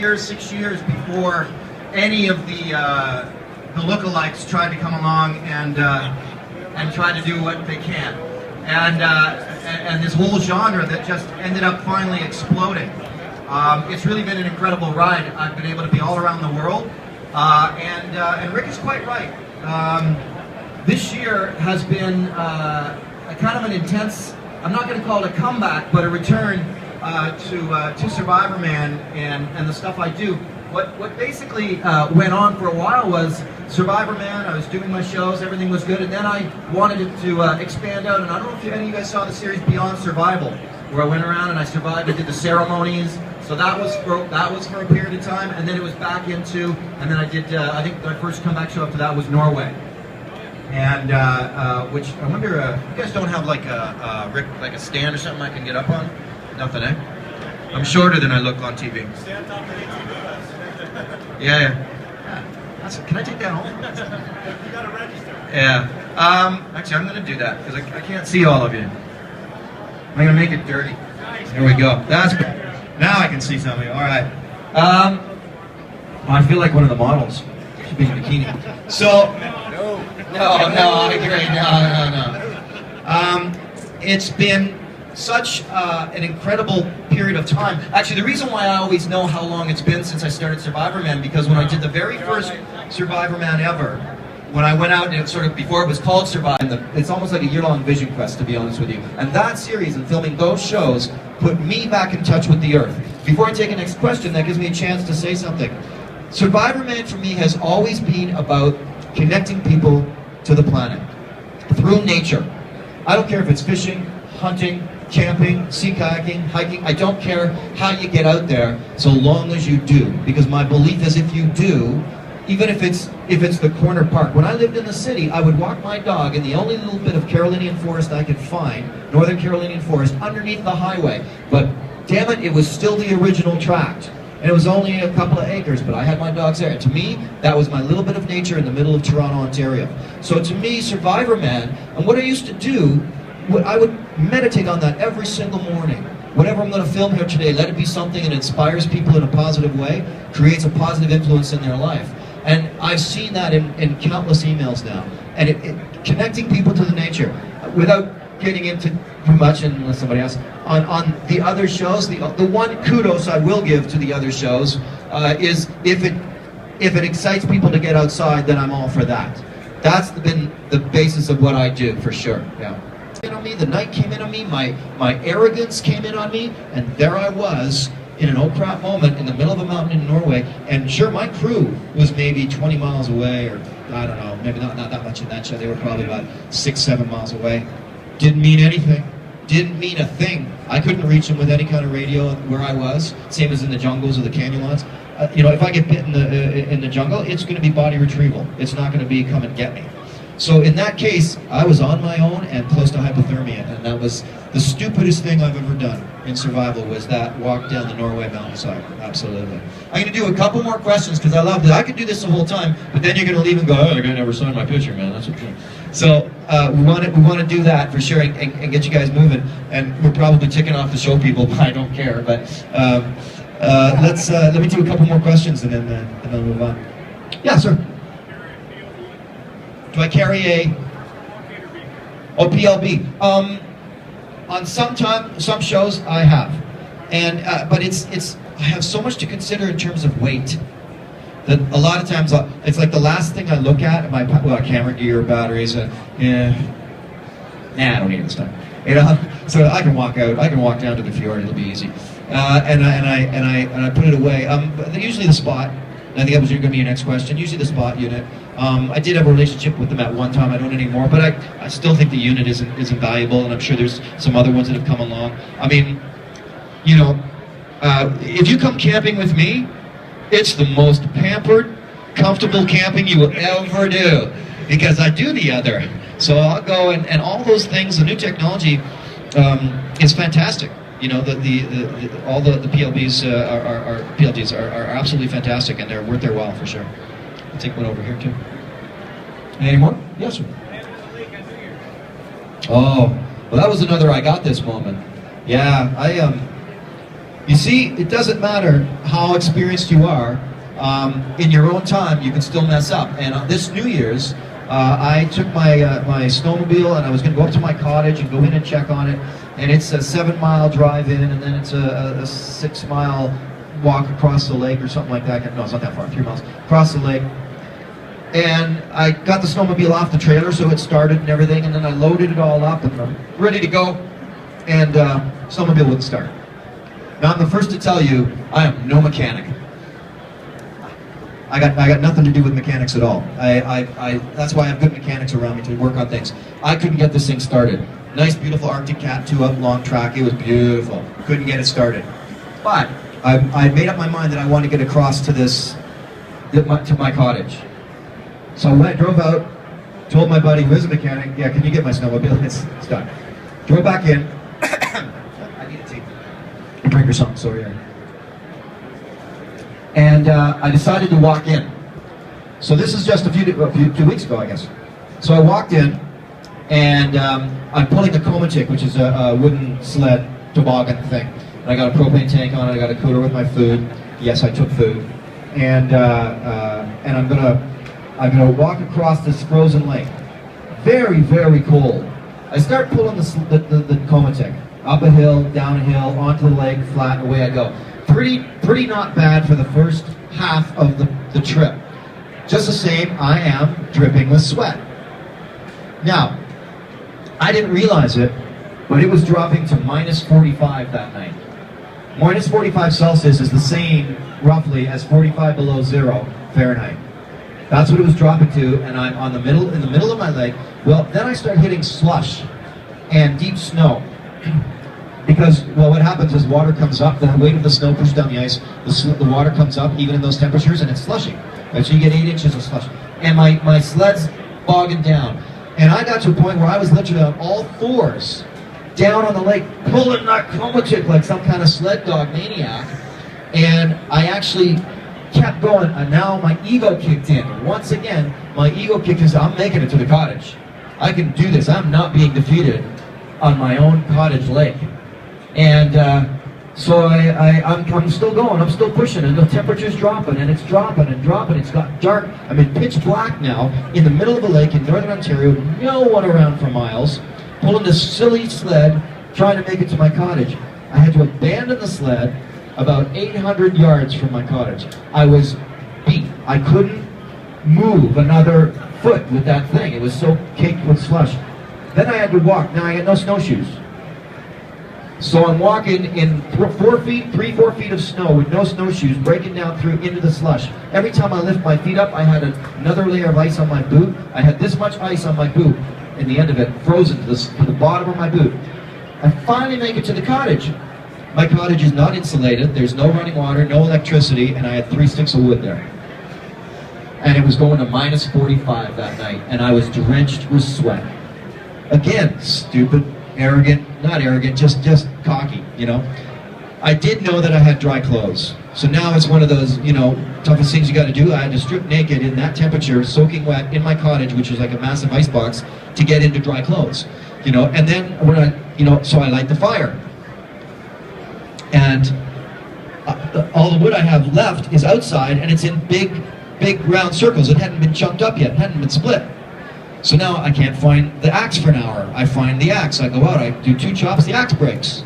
6 years before any of the lookalikes tried to come along and try to do what they can, and this whole genre that just ended up finally exploding. It's really been an incredible ride. I've been able to be all around the world, and Rick is quite right. This year has been a kind of an intense, I'm not going to call it a comeback, but a return to SurvivorMan and the stuff I do. What basically went on for a while was SurvivorMan. I was doing my shows, everything was good, and then I wanted it to expand out. And I don't know if any of you guys saw the series Beyond Survival, where I went around and I survived. I did the ceremonies. So that was for a period of time, and then it was back into, and then I did. I think my first comeback show after that was Norway, and which I wonder. You guys don't have like a stand or something I can get up on? Nothing, eh? I'm shorter than I look on TV. Stand top of the TV. Yeah. Can I take that home? You gotta register. Yeah. Actually, I'm gonna do that because I can't see all of you. I'm gonna make it dirty. Here we go. That's now I can see some of you. All right. I feel like one of the models. Should be in a bikini. So. No, I agree. No. It's been such an incredible period of time. Actually, the reason why I always know how long it's been since I started SurvivorMan, because when I did the very first SurvivorMan ever, when I went out and it sort of, before it was called Survive, it's almost like a year-long vision quest, to be honest with you. And that series and filming those shows put me back in touch with the earth. Before I take the next question, that gives me a chance to say something. SurvivorMan for me has always been about connecting people to the planet through nature. I don't care if it's fishing, hunting, camping, sea kayaking, hiking. I don't care how you get out there, so long as you do. Because my belief is if you do, even if it's the corner park. When I lived in the city, I would walk my dog in the only little bit of Carolinian forest I could find, Northern Carolinian forest, underneath the highway. But damn it, it was still the original tract. And it was only a couple of acres, but I had my dogs there. And to me, that was my little bit of nature in the middle of Toronto, Ontario. So to me, SurvivorMan, and what I used to do, I would meditate on that every single morning. Whatever I'm going to film here today, let it be something that inspires people in a positive way, creates a positive influence in their life. And I've seen that in countless emails now. And it connecting people to the nature. Without getting into too much, unless somebody asks, on the other shows, the one kudos I will give to the other shows is if it excites people to get outside, then I'm all for that. That's been the basis of what I do, for sure. Yeah. On me, the night came in on me, my arrogance came in on me, and there I was in an old crap moment in the middle of a mountain in Norway. And sure, my crew was maybe 20 miles away, or I don't know, maybe not that much in that show. They were probably about 6-7 miles away. Didn't mean anything. Didn't mean a thing. I couldn't reach them with any kind of radio where I was, same as in the jungles or the canyons. If I get bit in the jungle, it's going to be body retrieval. It's not going to be come and get me. So in that case, I was on my own and close to hypothermia, and that was the stupidest thing I've ever done in survival, was that walk down the Norway mountainside. Absolutely. I'm going to do a couple more questions because I love this. I could do this the whole time, but then you're going to leave and go, oh, the guy never signed my picture, man. That's what you're doing. So we want to do that for sure and get you guys moving. And we're probably ticking off the show people, but I don't care. But let me do a couple more questions and then we'll move on. Yeah, sir. Do I carry a PLB? On some shows I have, and but I have so much to consider in terms of weight that a lot of times it's like the last thing I look at my camera gear, batteries. I don't need this stuff. So I can walk out. I can walk down to the fjord. It'll be easy, and I put it away. But usually the spot. I think that was going to be your next question. Usually the spot unit. I did have a relationship with them at one time. I don't anymore, but I still think the unit isn't valuable, and I'm sure there's some other ones that have come along. I mean, if you come camping with me, it's the most pampered, comfortable camping you will ever do, because I do the other. So I'll go and all those things. The new technology is fantastic. All the PLBs PLDs are absolutely fantastic, and they're worth their while for sure. I'll take one over here too. Any more? Yes, sir. Oh, well, that was another I got this moment. Yeah, You see, it doesn't matter how experienced you are. In your own time, you can still mess up. And on this New Year's, I took my snowmobile and I was going to go up to my cottage and go in and check on it. And it's a 7-mile drive in, and then it's a 6-mile walk across the lake or something like that. No, it's not that far, 3 miles across the lake. And I got the snowmobile off the trailer, so it started and everything, and then I loaded it all up and I'm ready to go, and snowmobile wouldn't start. Now I'm the first to tell you, I am no mechanic. I got nothing to do with mechanics at all. That's why I have good mechanics around me to work on things. I couldn't get this thing started. Nice, beautiful Arctic Cat 2-up long track. It was beautiful. Couldn't get it started. But I made up my mind that I wanted to get across to to my cottage. So I drove out, told my buddy who is a mechanic, yeah, can you get my snowmobile? It's done. Drove back in. I need a tea. A drink or something, sorry. And I decided to walk in. So this is just a few weeks ago, I guess. So I walked in, and I'm pulling a Komatik, which is a wooden sled toboggan thing. And I got a propane tank on it. I got a cooler with my food. Yes, I took food. And I'm gonna walk across this frozen lake. Very, very cold. I start pulling the Komatik up a hill, down a hill, onto the lake, flat, and away I go. Pretty not bad for the first half of the trip. Just the same, I am dripping with sweat. Now, I didn't realize it, but it was dropping to minus 45 that night. Minus 45 Celsius is the same, roughly, as 45 below zero Fahrenheit. That's what it was dropping to, and I'm in the middle of my lake. Well, then I start hitting slush and deep snow. Because, well, what happens is water comes up, the weight of the snow pushes down the ice, the water comes up, even in those temperatures, and it's slushing. Right? So you get 8 inches of slush. And my sled's bogging down. And I got to a point where I was literally on all fours, down on the lake, pulling that Komatik like some kind of sled dog maniac. And I actually kept going, and now my ego kicked in. Once again, my ego kicked in, so I'm making it to the cottage. I can do this. I'm not being defeated on my own cottage lake. And so I'm still going, I'm still pushing, and the temperature's dropping, and it's dropping and dropping. It's got dark. I'm in pitch black now, in the middle of a lake in northern Ontario, no one around for miles, pulling this silly sled, trying to make it to my cottage. I had to abandon the sled about 800 yards from my cottage. I was beat. I couldn't move another foot with that thing. It was so caked with slush. Then I had to walk. Now I had no snowshoes. So I'm walking in 4 feet of snow with no snowshoes, breaking down through into the slush. Every time I lift my feet up, I had another layer of ice on my boot. I had this much ice on my boot, in the end of it, frozen to the bottom of my boot. I finally make it to the cottage. My cottage is not insulated, there's no running water, no electricity, and I had 3 sticks of wood there. And it was going to minus 45 that night, and I was drenched with sweat. Again, stupid, arrogant, not arrogant, just cocky, you know. I did know that I had dry clothes. So now it's one of those, you know, toughest things you got to do. I had to strip naked in that temperature, soaking wet, in my cottage, which was like a massive icebox, to get into dry clothes, you know. And then when so I light the fire. And all the wood I have left is outside, and it's in big round circles. It hadn't been chunked up yet, it hadn't been split. So now I can't find the axe for an hour. I find the axe. I go out. I do 2 chops. The axe breaks.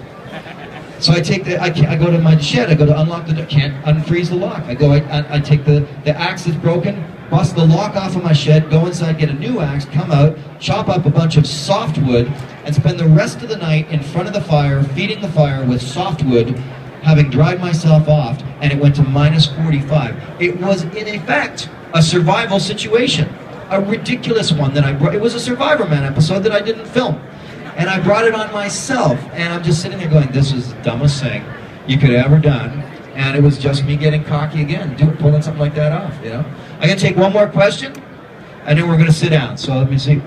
So I take I go to my shed. I go to unlock the door. Can't unfreeze the lock. I take the axe that's broken, bust the lock off of my shed, go inside, get a new axe, come out, chop up a bunch of softwood, and spend the rest of the night in front of the fire, feeding the fire with softwood, having dried myself off, and it went to minus 45. It was, in effect, a survival situation. A ridiculous one that I brought. It was a SurvivorMan episode that I didn't film. And I brought it on myself. And I'm just sitting there going, this is the dumbest thing you could have ever done. And it was just me getting cocky again, pulling something like that off, you know. I'm going to take one more question, and then we're going to sit down. So let me see.